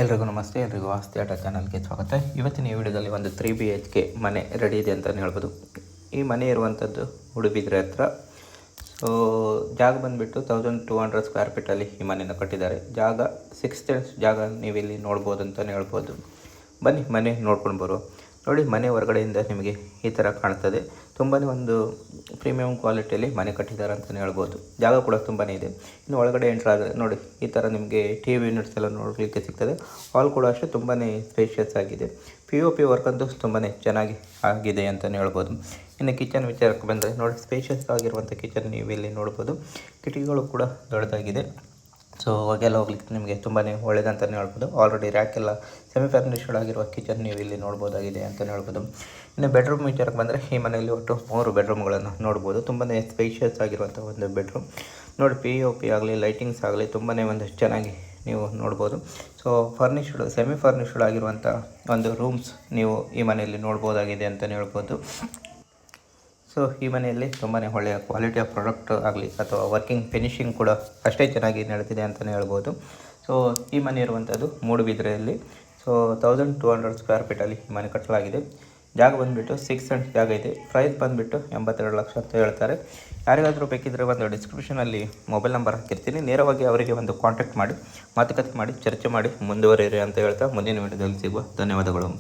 ಎಲ್ರಿಗೂ ನಮಸ್ತೆ. ಎಲ್ರಿಗೂ ಆಸ್ತಿ ಆಟ ಚಾನಲ್ಗೆ ಸ್ವಾಗತ. ಇವತ್ತಿನ ಈ ವಿಡಿಯೋದಲ್ಲಿ ಒಂದು 3BHK ಮನೆ ರೆಡಿ ಇದೆ ಅಂತಲೇ ಹೇಳ್ಬೋದು. ಈ ಮನೆ ಇರುವಂಥದ್ದು ಮೂಡುಬಿದ್ರೆ ಹತ್ರ. ಸೊ ಜಾಗ ಬಂದುಬಿಟ್ಟು 1200 ಸ್ಕ್ವೇರ್ ಫೀಟಲ್ಲಿ ಈ ಮನೆಯನ್ನು ಕಟ್ಟಿದ್ದಾರೆ. ಜಾಗ 6 ಸೆಂಟ್ಸ್ ಜಾಗ ನೀವಿಲ್ಲಿ ನೋಡ್ಬೋದು ಅಂತಲೇ ಹೇಳ್ಬೋದು. ಬನ್ನಿ ಮನೆ ನೋಡ್ಕೊಂಡು ಬರುವ. ನೋಡಿ, ಮನೆ ಹೊರಗಡೆಯಿಂದ ನಿಮಗೆ ಈ ಥರ ಕಾಣ್ತದೆ. ತುಂಬಾ ಒಂದು ಪ್ರೀಮಿಯಂ ಕ್ವಾಲಿಟಿಯಲ್ಲಿ ಮನೆ ಕಟ್ಟಿದ್ದಾರೆ ಅಂತಲೇ ಹೇಳ್ಬೋದು. ಜಾಗ ಕೂಡ ತುಂಬಾ ಇದೆ. ಇನ್ನು ಒಳಗಡೆ ಎಂಟ್ರ್ ಆದರೆ ನೋಡಿ, ಈ ಥರ ನಿಮಗೆ TV ಯೂನಿಟ್ಸ್ ಎಲ್ಲ ನೋಡಲಿಕ್ಕೆ ಸಿಗ್ತದೆ. ಹಾಲ್ ಕೂಡ ಅಷ್ಟೇ ತುಂಬಾ ಸ್ಪೇಷಿಯಸ್ ಆಗಿದೆ. POP ವರ್ಕ್ ಅಂತೂ ತುಂಬಾ ಚೆನ್ನಾಗಿ ಆಗಿದೆ ಅಂತಲೇ ಹೇಳ್ಬೋದು. ಇನ್ನು ಕಿಚನ್ ವಿಚಾರಕ್ಕೆ ಬಂದರೆ ನೋಡಿ, ಸ್ಪೇಷಿಯಸ್ ಆಗಿರುವಂಥ ಕಿಚನ್ ನೀವು ಇಲ್ಲಿ ನೋಡ್ಬೋದು. ಕಿಟಕಿಗಳು ಕೂಡ ದೊಡ್ಡದಾಗಿದೆ. ಸೊ ಹೊಗೆಲ್ಲ ಹೋಗ್ಲಿಕ್ಕೆ ನಿಮಗೆ ತುಂಬಾ ಒಳ್ಳೆಯದಂತಲೇ ಹೇಳ್ಬೋದು. ಆಲ್ರೆಡಿ ರ್ಯಾಕೆಲ್ಲ ಸೆಮಿ ಫರ್ನಿಶ್ಡ್ ಆಗಿರುವ ಕಿಚನ್ ನೀವು ಇಲ್ಲಿ ನೋಡ್ಬೋದಾಗಿದೆ ಅಂತಲೇ ಹೇಳ್ಬೋದು. ಇನ್ನು ಬೆಡ್ರೂಮ್ ವಿಚಾರಕ್ಕೆ ಬಂದರೆ ಈ ಮನೆಯಲ್ಲಿ ಒಟ್ಟು 3 ಬೆಡ್ರೂಮ್ಗಳನ್ನು ನೋಡ್ಬೋದು. ತುಂಬಾ ಸ್ಪೇಷಿಯಸ್ ಆಗಿರುವಂಥ ಒಂದು ಬೆಡ್ರೂಮ್ ನೋಡಿ. POP ಆಗಲಿ ಲೈಟಿಂಗ್ಸ್ ಆಗಲಿ ತುಂಬಾ ಒಂದು ಚೆನ್ನಾಗಿ ನೀವು ನೋಡ್ಬೋದು. ಸೊ ಫರ್ನಿಶ್ಡ್ ಸೆಮಿ ಫರ್ನಿಶ್ಡ್ ಆಗಿರುವಂಥ ಒಂದು ರೂಮ್ಸ್ ನೀವು ಈ ಮನೆಯಲ್ಲಿ ನೋಡ್ಬೋದಾಗಿದೆ ಅಂತಲೇ ಹೇಳ್ಬೋದು. ಸೊ ಈ ಮನೆಯಲ್ಲಿ ತುಂಬಾ ಒಳ್ಳೆಯ ಕ್ವಾಲಿಟಿಯ ಪ್ರಾಡಕ್ಟ್ ಆಗಲಿ ಅಥವಾ ವರ್ಕಿಂಗ್ ಫಿನಿಷಿಂಗ್ ಕೂಡ ಅಷ್ಟೇ ಚೆನ್ನಾಗಿ ನಡೆದಿದೆ ಅಂತಲೇ ಹೇಳ್ಬೋದು. ಸೊ ಈ ಮನೆ ಇರುವಂಥದ್ದು ಮೂಡುಬಿದ್ರೆಯಲ್ಲಿ. ಸೊ 1200 ಸ್ಕ್ವೇರ್ ಫೀಟಲ್ಲಿ ಈ ಮನೆ ಕಟ್ಟಲಾಗಿದೆ. ಜಾಗ ಬಂದುಬಿಟ್ಟು 6 ಸೆಂಟ್ಸ್ ಜಾಗ ಇದೆ. ಪ್ರೈಸ್ ಬಂದುಬಿಟ್ಟು 82 ಲಕ್ಷ ಅಂತ ಹೇಳ್ತಾರೆ. ಯಾರಿಗಾದರೂ ಬೇಕಿದ್ದರೆ ಒಂದು ಡಿಸ್ಕ್ರಿಪ್ಷನಲ್ಲಿ ಮೊಬೈಲ್ ನಂಬರ್ ಹಾಕಿರ್ತೀನಿ. ನೇರವಾಗಿ ಅವರಿಗೆ ಒಂದು ಕಾಂಟ್ಯಾಕ್ಟ್ ಮಾಡಿ ಮಾತುಕತೆ ಮಾಡಿ ಚರ್ಚೆ ಮಾಡಿ ಮುಂದುವರಿಯಿರಿ ಅಂತ ಹೇಳ್ತಾ ಮುಂದಿನ ವಿಡಿಯೋದಲ್ಲಿ ಸಿಗುವ. ಧನ್ಯವಾದಗಳು.